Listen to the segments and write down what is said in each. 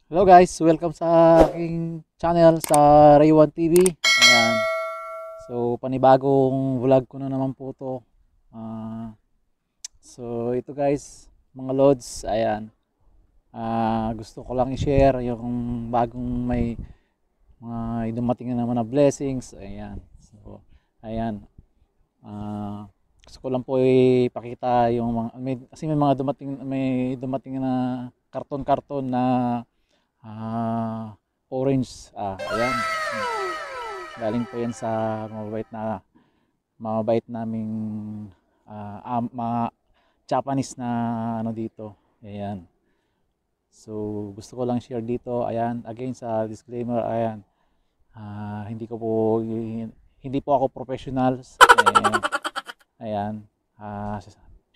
Hello guys, welcome sa aking channel sa Ray1 TV. Ayan. So panibagong vlog ko na naman po to. Ah, so ito guys, mga lods, ayan. Gusto ko lang i-share yung bagong may mga dumating na naman na blessings. Ayan. So ayan. Gusto ko lang po ipakita yung mga kasi may dumating na karton-karton na orange. Ayan. Galing po yan sa mababait naming mga Japanese na ano dito. Ayan. So gusto ko lang share dito. Ayan, again sa disclaimer, ayan. Hindi po ako professional. Ayan. Ah,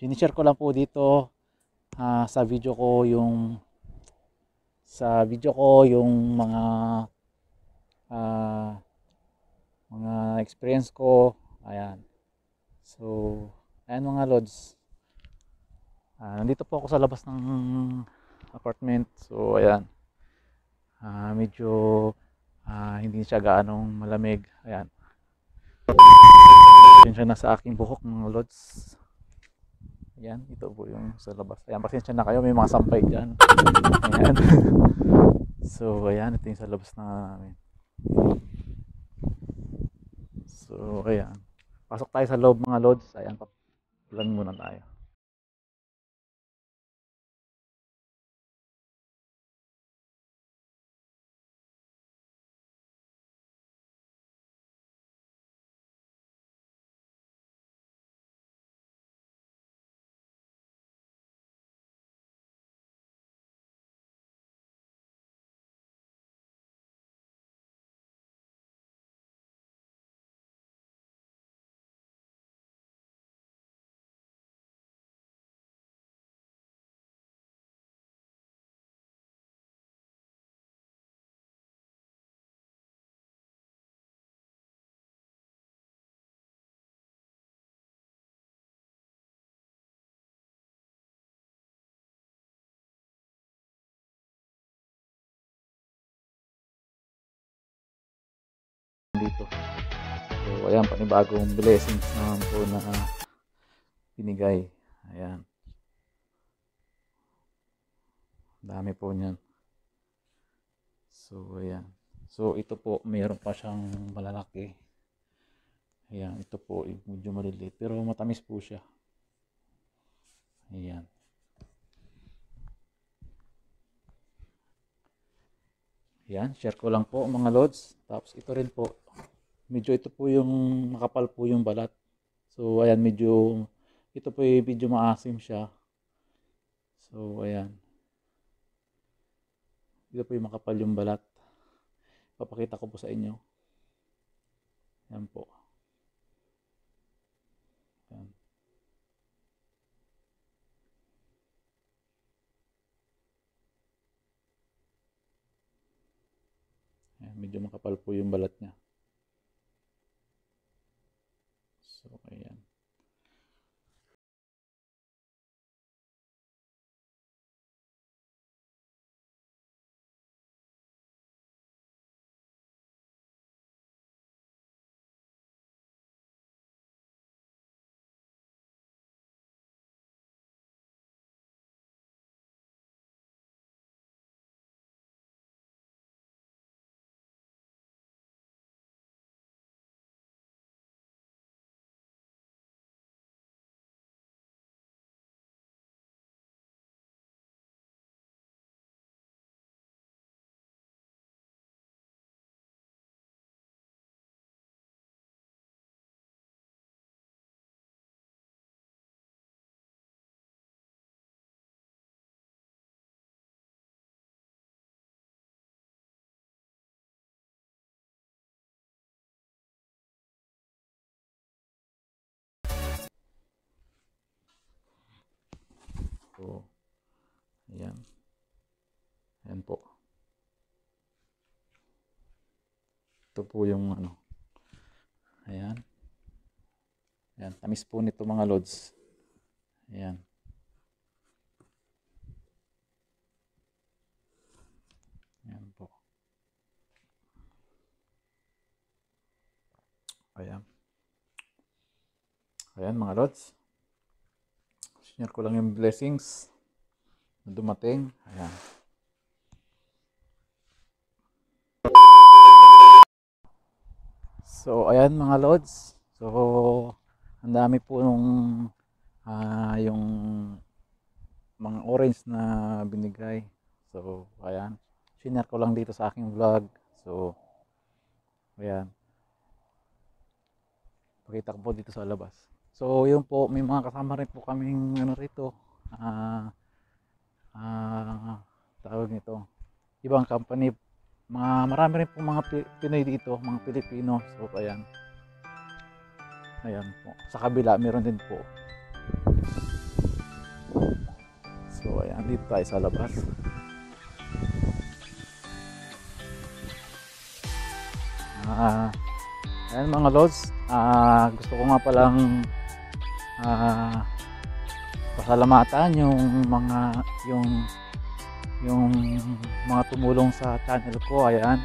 Sinishare ko lang po dito sa video ko yung ah, mga experience ko. Ayan. So, ayan mga lods. Nandito po ako sa labas ng apartment. So, ayan. Medyo hindi siya gaanong malamig. Ayan. Pasensya na sa aking buhok mga lods. Ayan, ito po yung sa labas. Ayan, pasensya na kayo. May mga sampay dyan. Ayan. So, ayan. Ito yung sa labas na namin. So, ayan. Pasok tayo sa loob mga lods. Ayan, papulan muna tayo. Dito. So, ayan, panibagong blessings naman po na binigay. Ayan. Dami po niyan. So, ayan. So, ito po, mayroon pa siyang malalaki. Ayan, ito po, medyo maliliit. Pero matamis po siya. Ayan. Ayan, share ko lang po mga lods. Tapos ito rin po. Medyo ito po yung makapal po yung balat. So, ayan, ito po yung medyo maasim siya. So, ayan. Ito po yung makapal yung balat. Papakita ko po sa inyo. Ayan po. Ayan. Ayan, medyo makapal po yung balat niya. So, ayan. So, ayan. Ayan po. Ito po yung ano. Ayan. Ayan. Tamis po nito mga lods. Ayan. Ayan. Ayan mga lods. Share ko lang yung blessings na dumating. Ayan. So ayan mga lods. So ang dami po nung yung mga orange na binigay. So ayan. Share ko lang dito sa aking vlog. So ayan. Pakita ko po dito sa labas. So yun po, may mga kasama rin po kaming ano rito. Tawag nito. Ibang company. Marami rin po mga Pinoy dito, mga Pilipino. So ayan. Ayan po. Sa kabila meron din po. So ayan, dito tayo sa labas. Ayan mga lods. Gusto ko nga palang pasalamatan yung mga tumulong sa channel ko. Ayan,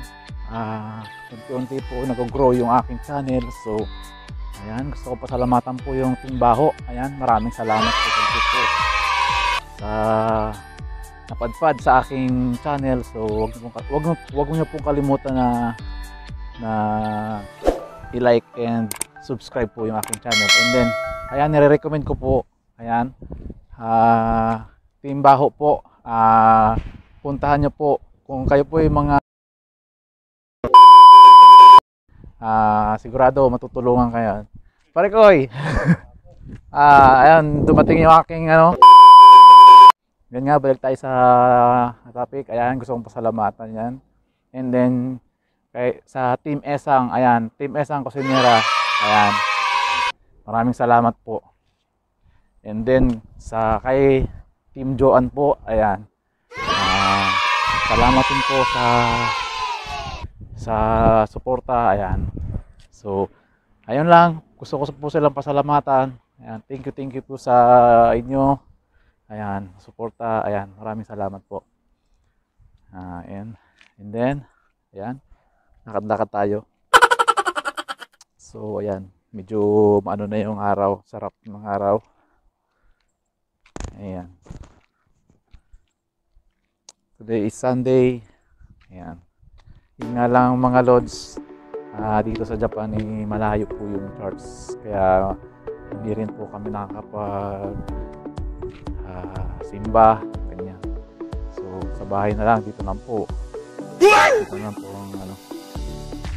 unti-unti po nag-grow yung aking channel. So ayan, gusto ko pasalamatan po yung Team Baho. Ayan, maraming salamat po sa napadpad sa aking channel. So wag niyo pong kalimutan na i-like and subscribe po yung aking channel. And then ayan, nire-recommend ko po, ayan, Team Baho po, puntahan nyo po kung kayo po yung mga sigurado matutulungan kayo. Pare koy. Ayan, dumating yung aking ano. Yan nga, balik tayo sa topic. Ayan, gusto kong pasalamatan yan. And then sa Team Esang, ayan, Team Esang Kusinera, ayan, maraming salamat po. And then kay Team Joan po, ayan, salamat din po sa suporta. Ayan, so ayun lang, gusto ko po silang pasalamatan. Ayan, thank you po sa inyo. Ayan, suporta. Ayan, maraming salamat po. And then ayan, lakad-lakad tayo. So ayan, medyo maano na yung araw, sarap ng araw. Ayan, today is Sunday. Ayan, yun nga lang mga lods, dito sa Japan malayo po yung charts, kaya hindi rin po kami nakakapag simba ganyan. So sa bahay na lang, dito lang po ang ano.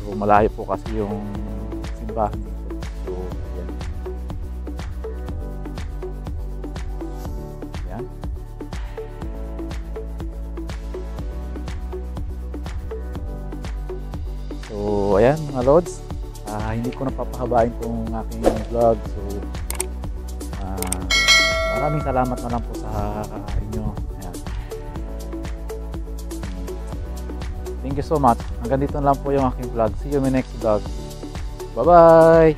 So malayo po kasi yung simbahan dito. So ayan. Ayan. So ayan mga lods, hindi ko napapahabain tong aking vlog. So maraming salamat na lang po sa inyo. Ayan. Thank you so much. Hanggang dito lang po yung aking vlog. See you in my next vlog. Bye bye.